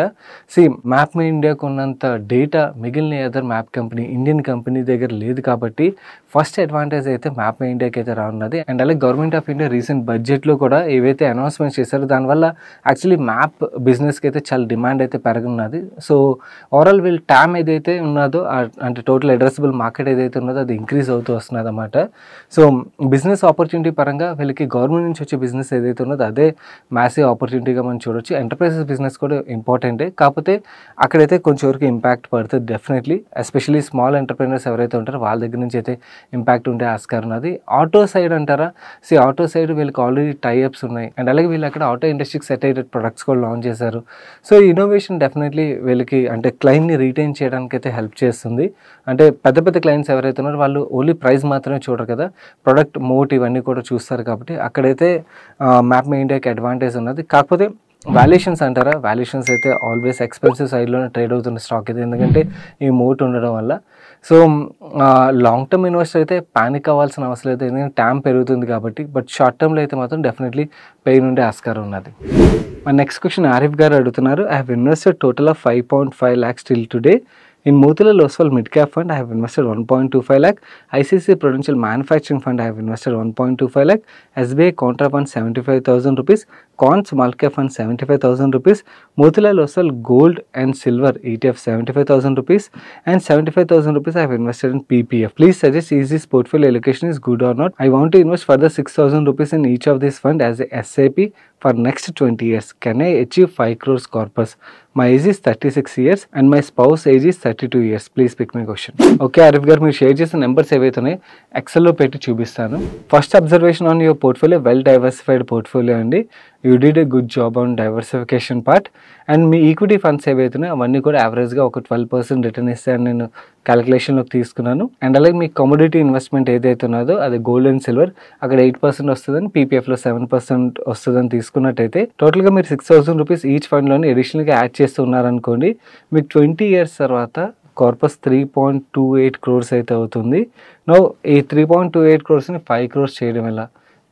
మ్యాప్ మై ఇండియాకు ఉన్నంత డేటా మిగిలిన other map company Indian company దగ్గర లేదు కాబట్టి ఫస్ట్ అడ్వాంటేజ్ అయితే మ్యాప్ మై ఇండియాకి అయితే రానున్నది. అండ్ అలాగే government government of India recent బడ్జెట్లో కూడా ఏవైతే అనౌన్స్మెంట్స్ చేశారో దానివల్ల యాక్చువల్లీ మ్యాప్ బిజినెస్కి అయితే చాలా డిమాండ్ అయితే పెరగనున్నది. సో ఓవరాల్ వీళ్ళు ట్యామ్ ఏదైతే ఉన్నదో అంటే టోటల్ అడ్రసబుల్ మార్కెట్ ఏదైతే ఉన్నదో అది ఇంక్రీజ్ అవుతూ వస్తున్నది అన్నమాట. సో బిజినెస్ ఆపర్చునిటీ పరంగా వీళ్ళకి గవర్నమెంట్ నుంచి వచ్చే బిజినెస్ ఏదైతే ఉన్నదో అదే మ్యాసివ్ ఆపర్చునిటీగా మనం చూడొచ్చు. ఎంటర్ప్రైజెస్ బిజినెస్ కూడా ఇంపార్టెంటే, కాకపోతే అక్కడైతే కొంచెం వరకు ఇంపాక్ట్ పడుతుంది డెఫినెట్లీ. ఎస్పెషల్లీ స్మాల్ ఎంటర్ప్రైనర్స్ ఎవరైతే ఉంటారో వాళ్ళ దగ్గర నుంచి అయితే ఇంపాక్ట్ ఉంటే ఆస్కారం ఉన్నది. ఆటో సైడ్ అంటారా, ఆటో సైడ్ వీళ్ళకి ఆల్రెడీ టైఅప్స్ ఉన్నాయి అండ్ అలాగే వీళ్ళు అక్కడ ఆటో ఇండస్ట్రీకి సెట్ అయ్యే ప్రొడక్ట్స్ కూడా లాంచ్ చేశారు. సో ఇన్నోవేషన్ డెఫినెట్లీ వీళ్ళకి అంటే క్లయింట్ని రీటైన్ చేయడానికి అయితే హెల్ప్ చేస్తుంది. అంటే పెద్ద పెద్ద క్లయింట్స్ ఎవరైతే ఉన్నారో వాళ్ళు ఓన్లీ ప్రైస్ మాత్రమే చూడరు కదా, ప్రొడక్ట్ మోట్ ఇవన్నీ కూడా చూస్తారు. కాబట్టి అక్కడైతే మ్యాప్ మై ఇండియాకి అడ్వాంటేజ్ ఉన్నది. కాకపోతే వాల్యుయేషన్స్ అంటారా, వాల్యుయేషన్స్ అయితే ఆల్వేస్ ఎక్స్పెన్సివ్ సైడ్లోనే ట్రేడ్ అవుతున్న స్టాక్ ఇది, ఎందుకంటే ఈ మోట్ ఉండడం వల్ల. సో లాంగ్ టర్మ్ ఇన్వెస్టర్ అయితే పానిక్ అవ్వాల్సిన అవసరం లేదు, ఎందుకంటే ట్యామ్ పెరుగుతుంది కాబట్టి. బట్ షార్ట్ టర్మ్లో అయితే మాత్రం డెఫినెట్లీ పెయిన్ ఉండే ఆస్కారం ఉన్నది. మా నెక్స్ట్ క్వశ్చన్ ఆరిఫ్ గారు అడుగుతున్నారు. I have invested total of 5.5 lakhs till today. In Motilal Oswal Mid Cap Fund, I have invested 1.25 lakh. ICICI Prudential Manufacturing Fund, I have invested 1.25 lakh. SBI Contra Fund 75,000 rupees. Con Small Cap Fund 75,000 rupees. Motilal Oswal Gold and Silver ETF 75,000 rupees. And 75,000 rupees I have invested in PPF. Please suggest is this portfolio allocation is good or not. I want to invest further 6,000 rupees in each of this fund as a SIP for next 20 years. Can I achieve 5 crores corpus? My age is 36 years and my spouse age is 32 years. Please pick my question. Okay, Arif గారు మీరు share చేసిన numbers ఏవైతే ఉన్నాయో ఎక్సెల్లో పెట్టి చూపిస్తాను. First observation on your portfolio, well diversified portfolio అండి. You did a good job on diversification part. And మీ ఈక్విటీ ఫండ్స్ ఏవైతే ఉన్నాయో అవన్నీ కూడా యావరేజ్గా ఒక 12% రిటర్న్ ఇస్తాయని నేను క్యాలిక్యులేషన్లోకి తీసుకున్నాను. అండ్ అలాగే మీ కమోడిటీ ఇన్వెస్ట్మెంట్ ఏదైతే ఉన్నదో అది గోల్డ్ అండ్ సిల్వర్, అక్కడ 8% వస్తుందని, పీపీఎఫ్లో 7% వస్తుందని తీసుకున్నట్టయితే టోటల్గా మీరు 6,000 రూపీస్ ఈచ్ ఫండ్లోని అడిషనల్గా యాడ్ చేస్తున్నారనుకోండి, మీకు 20 years తర్వాత కార్పస్ 3.28 crores అయితే అవుతుంది. నో ఈ 3.28 crores-ని 5 crores చేయడం ఎలా?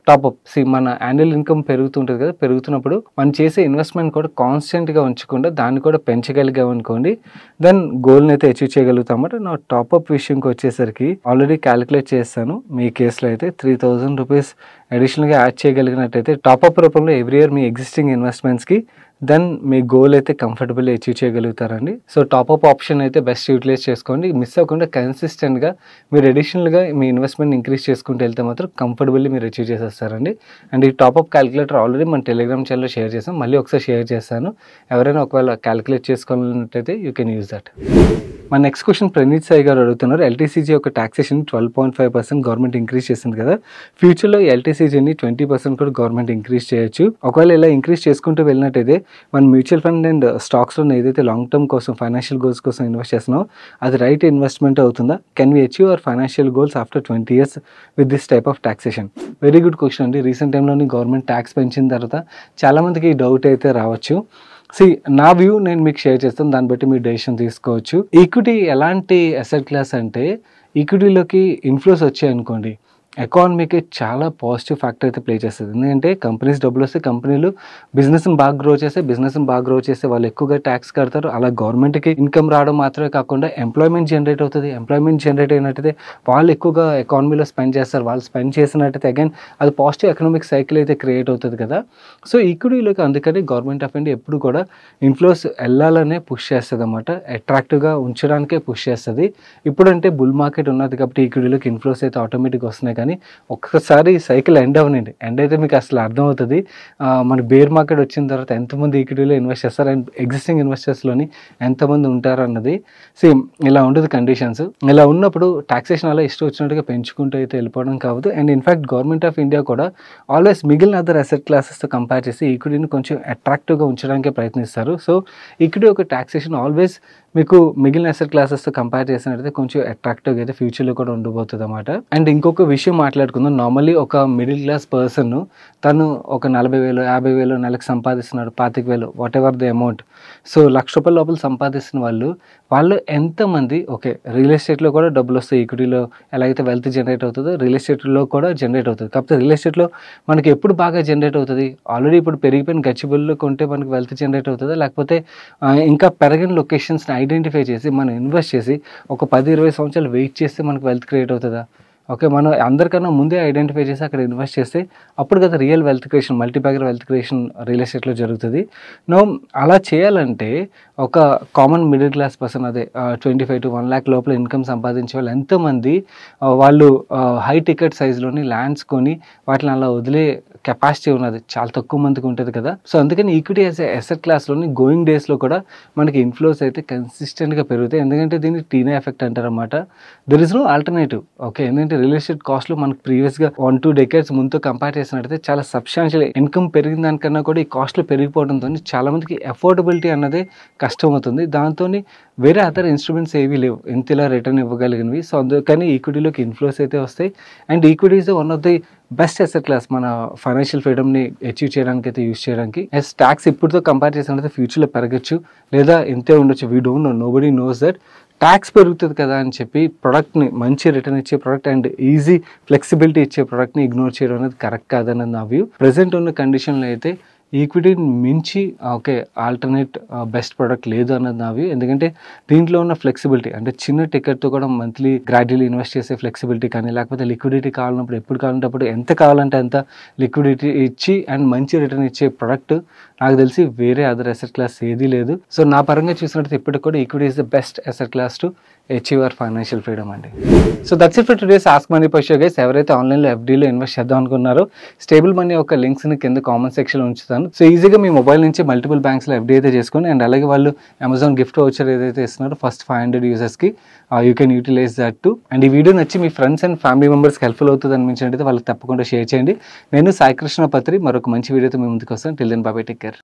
టాప్అప్ మన యాన్యువల్ ఇన్కమ్ పెరుగుతుంటుంది కదా, పెరుగుతున్నప్పుడు మనం చేసే ఇన్వెస్ట్మెంట్ కూడా కాన్స్టెంట్గా ఉంచకుండా దాన్ని కూడా పెంచగలిగామనుకోండి, దెన్ గోల్ని అయితే అచీవ్ చేయగలుగుతాం అన్నమాట. నా టాప్అప్ విషయంకి వచ్చేసరికి ఆల్రెడీ క్యాలిక్యులేట్ చేస్తాను. మీ కేసులో అయితే 3,000 రూపీస్ అడిషనల్గా యాడ్ చేయగలిగినట్టయితే టాప్అప్ రూపంలో ఎవ్రీ ఇయర్ మీ ఎగ్జిస్టింగ్ ఇన్వెస్ట్మెంట్స్కి దెన్ మీ గోల్ అయితే కంఫర్టబుల్ అచీవ్ చేయగలుగుతారండి. సో టాప్అప్ ఆప్షన్ అయితే బెస్ట్ యూటిలైజ్ చేసుకోండి. మిస్ అవ్వకుండా కన్సిస్టెంట్గా మీరు అడిషనల్గా మీ ఇన్వెస్ట్మెంట్ ఇంక్రీజ్ చేసుకుంటూ వెళ్తే మాత్రం కంఫర్టబుల్లీ మీరు అచీవ్ చేసేస్తారండి. అండ్ ఈ టాప్అప్ క్యాలిక్యులేటర్ ఆల్రెడీ మన టెలిగ్రామ్ ఛానల్లో షేర్ చేస్తాం, మళ్ళీ ఒకసారి షేర్ చేస్తాను. ఎవరైనా ఒకవేళ క్యాలిక్యులేట్ చేసుకోవాలన్నట్టయితే యూ కెన్ యూజ్ దట్. మా నెక్స్ట్ క్వశ్చన్ ప్రణీత్ సాయి గారు అడుగుతున్నారు. ఎల్టీసీజీ యొక్క ట్యాక్సేషన్ 12.5% గవర్నమెంట్ ఇంక్రీజ్ చేసింది కదా, ఫ్యూచర్లో ఎల్టీసీజీని 20% కూడా గవర్నమెంట్ ఇంక్రీజ్ చేయొచ్చు. ఒకవేళ ఇలా ఇంక్రీజ్ చేసుకుంటూ వెళ్ళినట్టయితే మన మ్యూచువల్ ఫండ్ అండ్ స్టాక్స్లో ఏదైతే లాంగ్ టర్మ్ కోసం ఫైనాన్షియల్ గోల్స్ కోసం ఇన్వెస్ట్ చేస్తున్నామో అది రైట్ ఇన్వెస్ట్మెంట్ అవుతుందా? Can we achieve our financial goals after 20 years with this type of taxation? Very good question అండి. రీసెంట్ టైంలోని గవర్నమెంట్ ట్యాక్స్ పెంచిన తర్వాత చాలామందికి ఈ డౌట్ అయితే రావచ్చు. నా వ్యూ నేను మీకు షేర్ చేస్తాను, దాన్ని బట్టి మీరు డెసిషన్ తీసుకోవచ్చు. ఈక్విటీ ఎలాంటి అసెట్ క్లాస్ అంటే, ఈక్విటీలోకి ఇన్ఫ్లోస్ వచ్చాయనుకోండి ఎకానమీకి చాలా పాజిటివ్ ఫ్యాక్టర్ అయితే ప్లే చేస్తుంది. ఎందుకంటే కంపెనీస్ డబ్బులు వస్తే కంపెనీలు బిజినెస్ని బాగా గ్రో చేస్తే వాళ్ళు ఎక్కువగా ట్యాక్స్ కడతారు. అలా గవర్నమెంట్కి ఇన్కమ్ రావడం మాత్రమే కాకుండా ఎంప్లాయ్మెంట్ జనరేట్ అవుతుంది. ఎంప్లాయ్మెంట్ జనరేట్ అయినట్టయితే వాళ్ళు ఎక్కువగా ఎకానమీలో స్పెండ్ చేస్తారు. వాళ్ళు స్పెండ్ చేసినట్టయితే అగైన్ అది పాజిటివ్ ఎకనామిక్ సైకిల్ అయితే క్రియేట్ అవుతుంది కదా. సో ఈక్విటీలోకి అందుకని గవర్నమెంట్ ఆఫ్ ఇండియా ఎప్పుడు కూడా ఇన్ఫ్లోస్ వెళ్ళాలనే పుష్ చేస్తుంది అన్నమాట, అట్రాక్టివ్గా ఉంచడానికే పుష్ చేస్తుంది. ఇప్పుడంటే బుల్ మార్కెట్ ఉన్నది కాబట్టి ఈక్విటీలోకి ఇన్ఫ్లోస్ అయితే ఆటోమేటిక్గా వస్తున్నాయి. కానీ ఒక్కసారి సైకిల్ ఎండ్ అయితే మీకు అసలు అర్థమవుతుంది మన బేర్ మార్కెట్ వచ్చిన తర్వాత ఎంతమంది ఈక్విటీలో ఇన్వెస్ట్ చేస్తారు అండ్ ఎగ్జిస్టింగ్ ఇన్వెస్టర్స్లోని ఎంతమంది ఉంటారు అన్నది. సేమ్ ఇలా ఉండదు కండిషన్స్. ఇలా ఉన్నప్పుడు టాక్సేషన్ అలా ఇష్టం వచ్చినట్టుగా పెంచుకుంటూ అయితే వెళ్ళిపోవడం కావద్దు. And in fact government of India కూడా ఆల్వేస్ మిగిలిన అదర్ అసెట్ క్లాసెస్తో కంపేర్ చేసి ఈక్విటీని కొంచెం అట్రాక్టివ్గా ఉంచడానికే ప్రయత్నిస్తారు. సో ఈక్విటీ ఒక టాక్సేషన్ ఆల్వేస్ మీకు మిగిలిన అసెట్ క్లాసెస్తో కంపేర్ చేసినట్టయితే కొంచెం అట్రాక్టివ్గా అయితే ఫ్యూచర్లో కూడా ఉండబోతుంది అన్నమాట. అండ్ ఇంకొక విషయం మాట్లాడుకుందాం. నార్మల్లీ ఒక మిడిల్ క్లాస్ పర్సన్ తను ఒక 40,000 50,000 నెలకు సంపాదిస్తున్నాడు, 25,000 what ever the amount. So ₹1,00,000 లోపల సంపాదిస్తున్న వాళ్ళు ఎంతమంది ఓకే రియల్ ఎస్టేట్లో కూడా డబ్బులు వస్తాయి. ఈక్విటీలో ఎలాగైతే వెల్త్ జనరేట్ అవుతుందో రియల్ ఎస్టేట్లో కూడా జనరేట్ అవుతుంది. కాకపోతే రియల్ ఎస్టేట్లో మనకి ఎప్పుడు బాగా జనరేట్ అవుతుంది? ఆల్రెడీ ఇప్పుడు పెరిగిపోయిన గచ్చిబుల్లో కొంటే మనకి వెల్త్ జనరేట్ అవుతుందా, లేకపోతే ఇంకా పెరిగిన లొకేషన్స్ని ఐడెంటిఫై చేసి మనం ఇన్వెస్ట్ చేసి ఒక 10-20 సంవత్సరాలు వెయిట్ చేస్తే మనకు వెల్త్ క్రియేట్ అవుతుందా? ఓకే. మనం అందరికన్నా ముందే ఐడెంటిఫై చేసి అక్కడ ఇన్వెస్ట్ చేస్తే అప్పుడు కదా real wealth creation, multibagger wealth creation real ఎస్టేట్‌లో జరుగుతది. నో అలా చేయాలంటే ఒక కామన్ మిడిల్ క్లాస్ పర్సన్ అదే 25-1 లాక్ లోపల ఇన్‌కమ్ సంపాదించే వాళ్ళు ఎంతోమంది వాళ్ళు హై టికెట్ సైజ్‌లోని ల్యాండ్స్ కొని వాటిని అలా వదిలే కెపాసిటీ ఉన్నది. చాలా తక్కువ మందికి ఉంటది కదా! సో, అందుకని ఈక్విటీ యాస్ ఎ అసెట్ క్లాస్‌లోని గోయింగ్ డేస్‌లో కూడా మనకి ఇన్‌ఫ్లోస్ అయితే కన్సిస్టెంట్‌గా పెరుగుతాయి. ఎందుకంటే దీన్ని టీనా ఎఫెక్ట్ అంటారనమాట. There is no alternative. Okay. ఎందుకంటే రియల్ ఎస్టేట్ కాస్ట్‌లు మనకు ప్రీవియస్‌గా 1-2 డెకేడ్స్ ముందుతో కంపేర్ చేసినట్టయితే చాలా సబ్స్టాన్షియల్ ఇన్‌కమ్ పెరిగిన దానికన్నా కూడా ఈ కాస్ట్‌లు పెరిగిపోవడంతోని చాలా మందికి అఫోర్డబిలిటీ అన్నదే కష్టమవుతుంది. దాంతోని వేరే అదర్ ఇన్‌స్ట్రుమెంట్స్ ఏవీ లేవు. ఇంతలా రిటర్న్ ఇవ్వగలిగినవి. సో, అందుకని ఈక్విటీలోకి ఇన్‌ఫ్లోస్ అయితే వస్తాయి. And equity is one of the best asset class మన ఫైనాన్షియల్ ఫ్రీడమ్‌ని అచీవ్ చేయడానికైతే యూజ్ చేయడానికి. టాక్స్ ఇప్పుడుతో కంపేర్ చేసినట్లయితే ఫ్యూచర్‌లో పెరగొచ్చు. లేదా ఇంతే ఉండొచ్చు. We don't know. Nobody knows that. Tax పెరుగుతది కదా అని చెప్పి ప్రొడక్ట్‌ని మంచి రిటర్న్ ఇచ్చే ప్రొడక్ట్ అండ్ ఈజీ ఫ్లెక్సిబిలిటీ ఇచ్చే ప్రొడక్ట్‌ని ఇగ్నోర్ చేయడం అనేది కరెక్ట్ కాదన్నది నా వ్యూ. ప్రెజెంట్ ఉన్న కండిషన్‌లో అయితే ఈక్విటీని మించి ఓకే ఆల్టర్‌నేట్ బెస్ట్ ప్రొడక్ట్ లేదు అన్నది నా వ్యూ. ఎందుకంటే దీంట్లో ఉన్న ఫ్లెక్సిబిలిటీ అంటే చిన్న టికెట్‌తో కూడా మంత్లీ గ్రాడ్యువల్లీ ఇన్వెస్ట్ చేసే ఫ్లెక్సిబిలిటీ కానీ, లేకపోతే లిక్విడిటీ కావాలన్నప్పుడు ఎప్పుడు కావాలంటే అప్పుడు ఎంత కావాలంటే అంత లిక్విడిటీ ఇచ్చి అండ్ మంచి రిటర్న్ ఇచ్చే ప్రొడక్ట్ నాకు తెలిసి వేరే అదర్ అసెట్ క్లాస్ ఏదీ లేదు. సో, నా పరంగా చూసినట్టయితే ఇప్పటికి కూడా equity is the best asset class to achieve our financial freedom అండి. So, that's it for today's ask money per show guys. ఎవరైతే ఆన్‌లైన్‌లో ఎఫ్‌డీలో ఇన్వెస్ట్ చేద్దాం అనుకున్నారో స్టేబుల్ మనీ యొక్క లింక్స్‌ని కింద కామెంట్ సెక్షన్‌లో ఉంచుతాను. సో, ఈజీగా మీ మొబైల్ నుంచి మల్టిపుల్ బ్యాంక్స్‌లో ఎఫ్‌డీ అయితే చేసుకోండి. అండ్ అలాగే వాళ్ళు అమెజాన్ గిఫ్ట్ వౌచర్ ఏదైతే ఇస్తున్నారో ఫస్ట్ 500 యూజర్స్‌కి you can utilise that to. And ఈ వీడియో నచ్చి మీ ఫ్రెండ్స్ అండ్ ఫ్యామిలీ మెంబర్స్‌కి హెల్ప్‌ఫుల్ అవుతుంది అనిపించినట్టయితే వాళ్ళకి తప్పకుండా షేర్ చేయండి. నేను సాయి కృష్ణ పత్రి మరొక మంచి వీడియోతో మీ ముందుకు వస్తాను. Till then bye bye, take care.